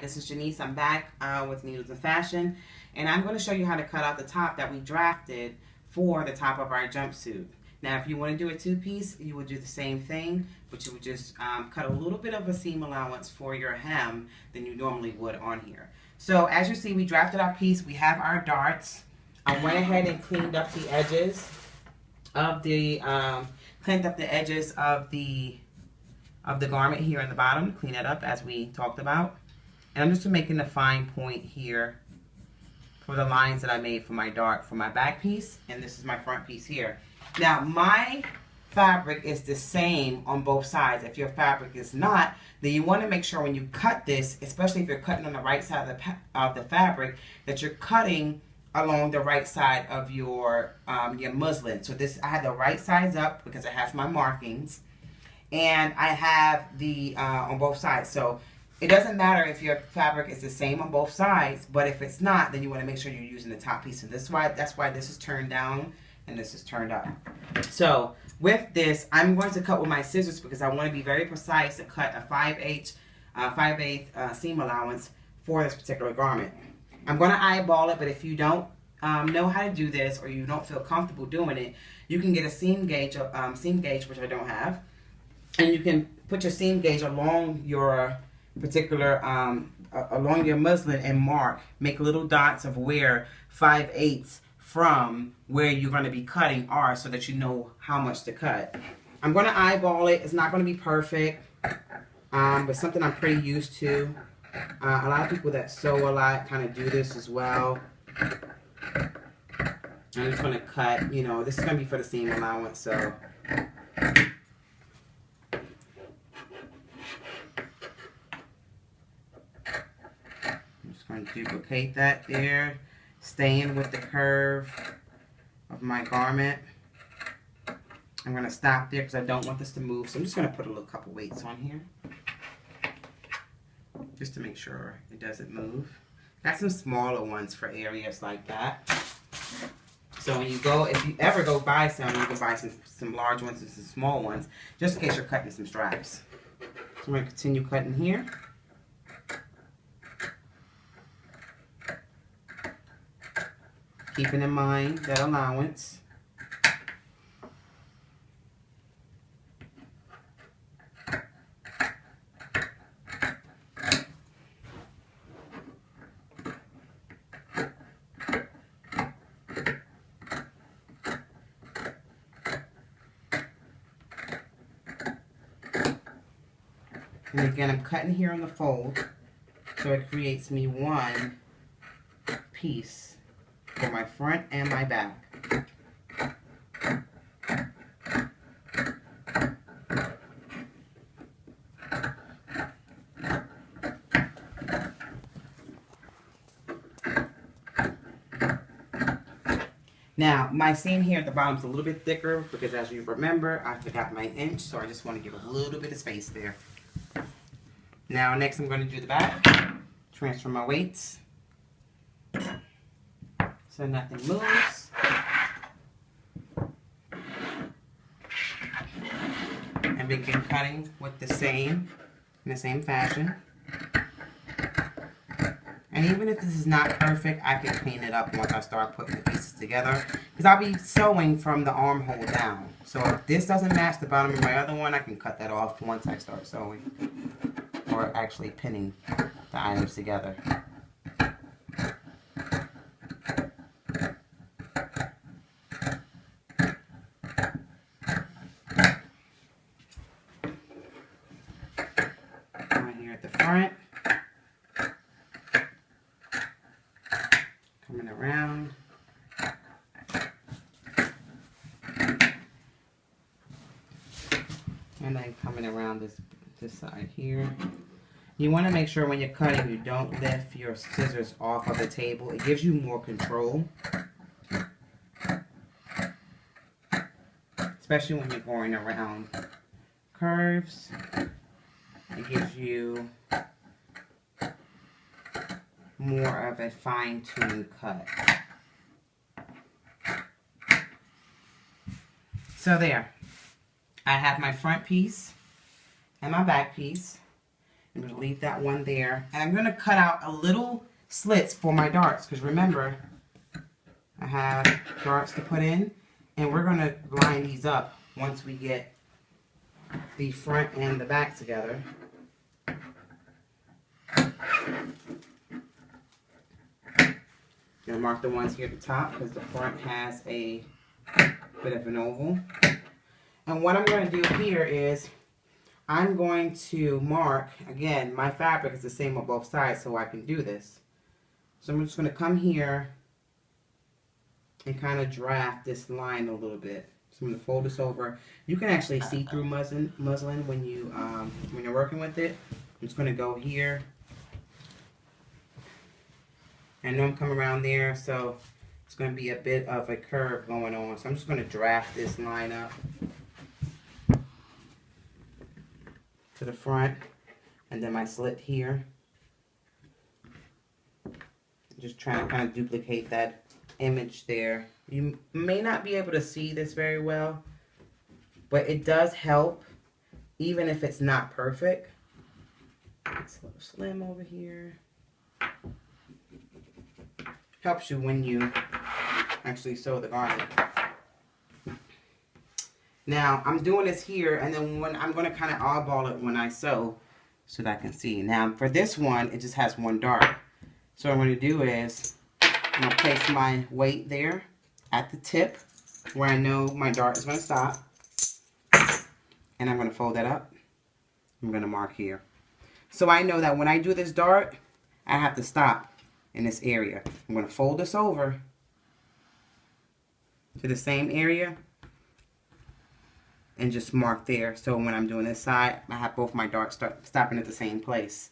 this is Janice. I'm back with Needles and Fashion, and I'm going to show you how to cut out the top that we drafted for the top of our jumpsuit. Now, if you want to do a two-piece, you would do the same thing, but you would just cut a little bit of a seam allowance for your hem than you normally would on here. So as you see, we drafted our piece. We have our darts. I went ahead and cleaned up the edges of the garment here in the bottom. Clean it up as we talked about. And I'm just making a fine point here for the lines that I made for my dart for my back piece, and this is my front piece here. Now my fabric is the same on both sides. If your fabric is not, then you want to make sure when you cut this, especially if you're cutting on the right side of the fabric, that you're cutting along the right side of your muslin. So this, I have the right sides up because it has my markings, and I have the on both sides. So it doesn't matter if your fabric is the same on both sides, but if it's not, then you want to make sure you're using the top piece. And that's why this is turned down and this is turned up. So with this, I'm going to cut with my scissors because I want to be very precise and cut a 5/8 seam allowance for this particular garment. I'm going to eyeball it, but if you don't know how to do this, or you don't feel comfortable doing it, you can get a seam gauge, which I don't have, and you can put your seam gauge along your particular along your muslin and make little dots of where 5/8 from where you're going to be cutting are, so that you know how much to cut. I'm going to eyeball it. It's not going to be perfect, but something I'm pretty used to. A lot of people that sew a lot kind of do this as well. I'm just going to cut, you know, this is going to be for the seam allowance, so. I'm just going to duplicate that there, staying with the curve of my garment. I'm going to stop there because I don't want this to move, so I'm just going to put a couple weights on here, just to make sure it doesn't move. Got some smaller ones for areas like that. So when you go, if you ever go buy some, you can buy some large ones and some small ones, just in case you're cutting some straps. So I'm going to continue cutting here. Keeping in mind that allowance. And again, I'm cutting here on the fold, so it creates me one piece for my front and my back. Now, my seam here at the bottom is a little bit thicker because, as you remember, I forgot my inch, so I just want to give a little bit of space there. Now, next I'm going to do the back. Transfer my weights so nothing moves. And begin cutting with in the same fashion. And even if this is not perfect, I can clean it up once I start putting the pieces together, because I'll be sewing from the armhole down. So if this doesn't match the bottom of my other one, I can cut that off once I start sewing, or actually pinning the items together. Right here at the front. Coming around. And then coming around this side here. You want to make sure when you're cutting, you don't lift your scissors off of the table. It gives you more control, especially when you're going around curves. It gives you more of a fine-tuned cut. So there, I have my front piece and my back piece. I'm going to leave that one there. And I'm going to cut out a little slits for my darts, because remember, I have darts to put in, and we're going to line these up once we get the front and the back together. I'm going to mark the ones here at the top because the front has a bit of an oval. And what I'm going to do here is I'm going to mark, again, my fabric is the same on both sides so I can do this. So I'm just going to come here and kind of draft this line a little bit. So I'm going to fold this over. You can actually see through muslin when you're working with it. I'm just going to go here. I know I'm coming around there, so it's going to be a bit of a curve going on. So I'm just going to draft this line up to the front, and then my slit here. Just trying to kind of duplicate that image there. You may not be able to see this very well, but it does help, even if it's not perfect. It's a little slim over here. Helps you when you actually sew the garment. Now I'm doing this here, and then when I'm going to kind of eyeball it when I sew so that I can see. Now for this one, it just has one dart. So what I'm going to do is I'm going to place my weight there at the tip where I know my dart is going to stop, and I'm going to fold that up. I'm going to mark here. So I know that when I do this dart, I have to stop in this area. I'm going to fold this over to the same area and just mark there. So when I'm doing this side, I have both my darts stopping at the same place.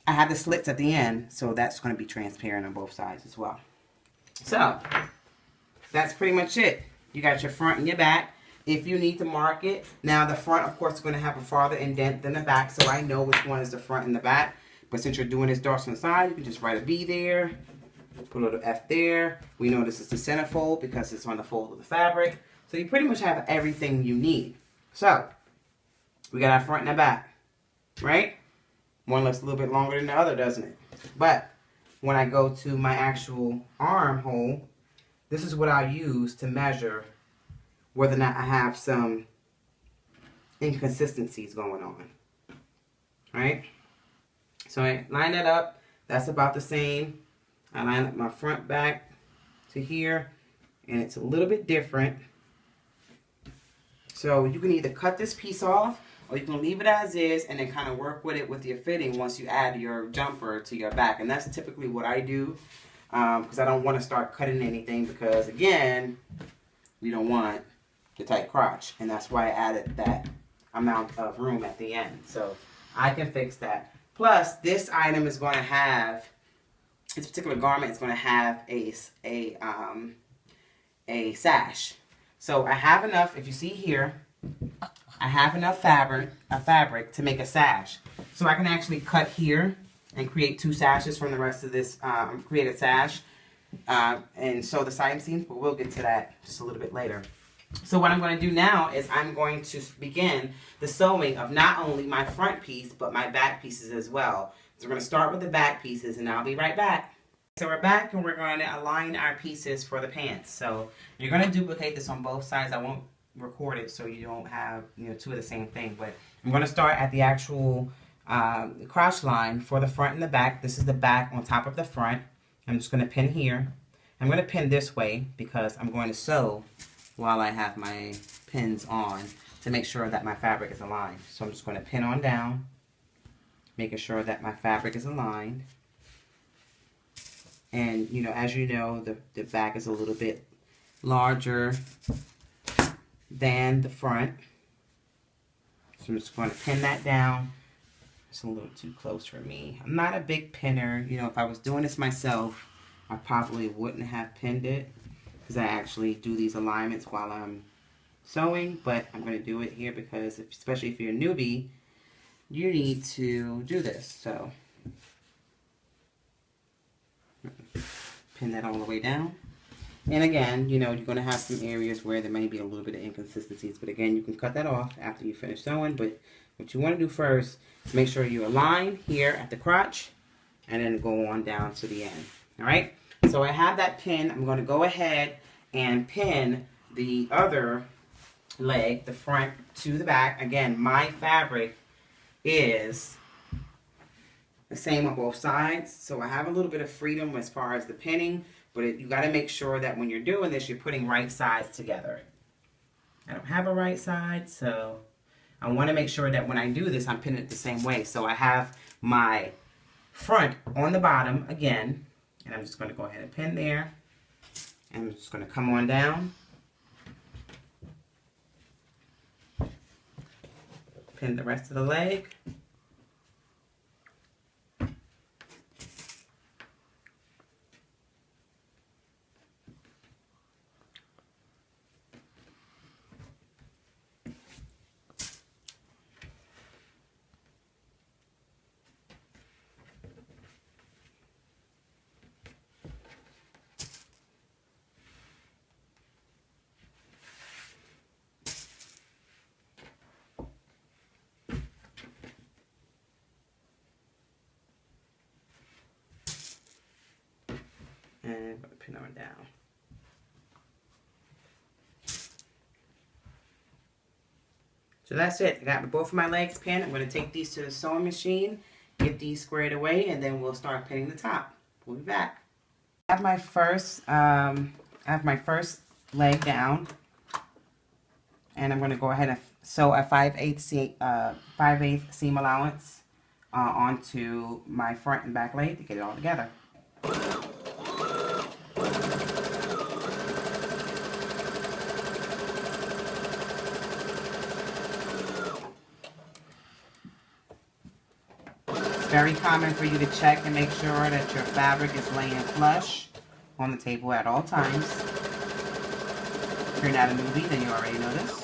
I have the slits at the end, so that's going to be transparent on both sides as well. So that's pretty much it. You got your front and your back. If you need to mark it, now the front, of course, is going to have a farther indent than the back, so I know which one is the front and the back. But since you're doing this darts on the side, you can just write a B there, put a little F there. We know this is the centerfold because it's on the fold of the fabric. So you pretty much have everything you need. So we got our front and our back, right? One looks a little bit longer than the other, doesn't it? But when I go to my actual armhole, this is what I use to measure whether or not I have some inconsistencies going on, right? So I line that up. That's about the same. I line up my front back to here, and it's a little bit different. So you can either cut this piece off, or you can leave it as is and then kind of work with it with your fitting once you add your jumper to your back. And that's typically what I do, because I don't want to start cutting anything, because again, we don't want the tight crotch, and that's why I added that amount of room at the end. So I can fix that. Plus, this item is going to have, this particular garment is going to have a sash. So I have enough, if you see here, I have enough fabric to make a sash. So I can actually cut here and create two sashes from the rest of this, create a sash and sew the side seams, but we'll get to that just a little bit later. So what I'm going to do now is I'm going to begin the sewing of not only my front piece, but my back pieces as well. So we're going to start with the back pieces, and I'll be right back. So we're back, and we're going to align our pieces for the pants. So you're going to duplicate this on both sides. I won't record it so you don't have, you know, two of the same thing. But I'm going to start at the actual crotch line for the front and the back. This is the back on top of the front. I'm just going to pin here. I'm going to pin this way because I'm going to sew while I have my pins on to make sure that my fabric is aligned. So I'm just going to pin on down, making sure that my fabric is aligned. And, you know, as you know, the back is a little bit larger than the front. So I'm just going to pin that down. It's a little too close for me. I'm not a big pinner. You know, if I was doing this myself, I probably wouldn't have pinned it, because I actually do these alignments while I'm sewing, but I'm going to do it here because, especially if you're a newbie, you need to do this. So pin that all the way down. And again, you know, you're going to have some areas where there may be a little bit of inconsistencies, but again, you can cut that off after you finish sewing, but what you want to do first is make sure you align here at the crotch and then go on down to the end. All right, so I have that pin. I'm going to go ahead and pin the other leg, the front to the back. Again, my fabric is the same on both sides, so I have a little bit of freedom as far as the pinning, but you got to make sure that when you're doing this, you're putting right sides together. I don't have a right side, so I want to make sure that when I do this, I'm pinning it the same way. So I have my front on the bottom again, and I'm just going to go ahead and pin there, and I'm just going to come on down, pin the rest of the leg. And I'm going to pin on down. So that's it. I got both of my legs pinned. I'm going to take these to the sewing machine, get these squared away, and then we'll start pinning the top. We'll be back. I have my first leg down, and I'm going to go ahead and sew a 5/8 seam allowance onto my front and back leg to get it all together. Very common for you to check and make sure that your fabric is laying flush on the table at all times. If you're not a newbie, then you already know this.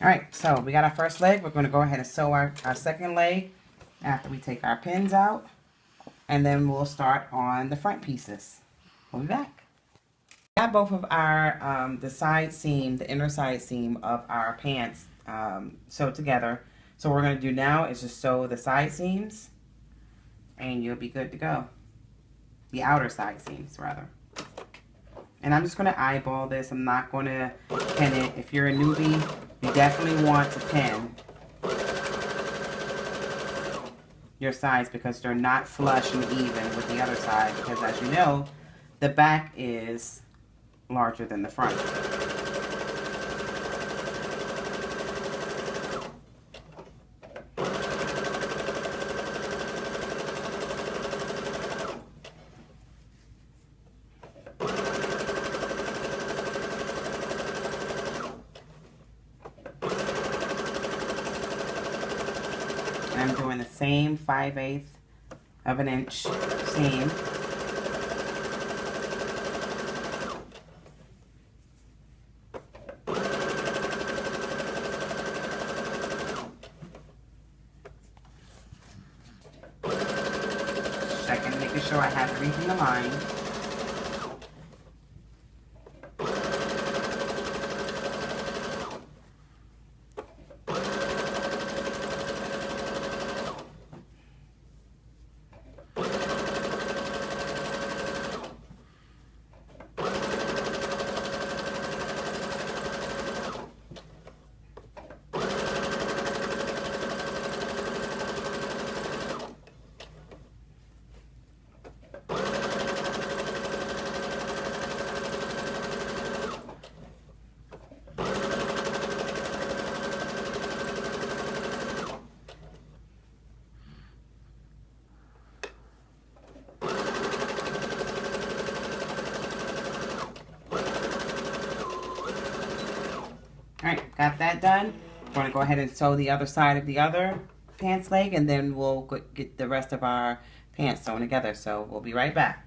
All right, so we got our first leg. We're going to go ahead and sew our second leg after we take our pins out. And then we'll start on the front pieces. We'll be back. We got both of our, the side seam, the inner side seam of our pants sewed together. So what we're going to do now is just sew the side seams and you'll be good to go. The outer side seams, rather. And I'm just going to eyeball this. I'm not going to pin it. If you're a newbie, you definitely want to pin your sides because they're not flush and even with the other side. Because as you know, the back is larger than the front. I'm doing the same 5/8 of an inch seam. Checking, making sure I have everything aligned. All right, got that done. We're going to go ahead and sew the other side of the other pants leg, and then we'll get the rest of our pants sewn together. So we'll be right back.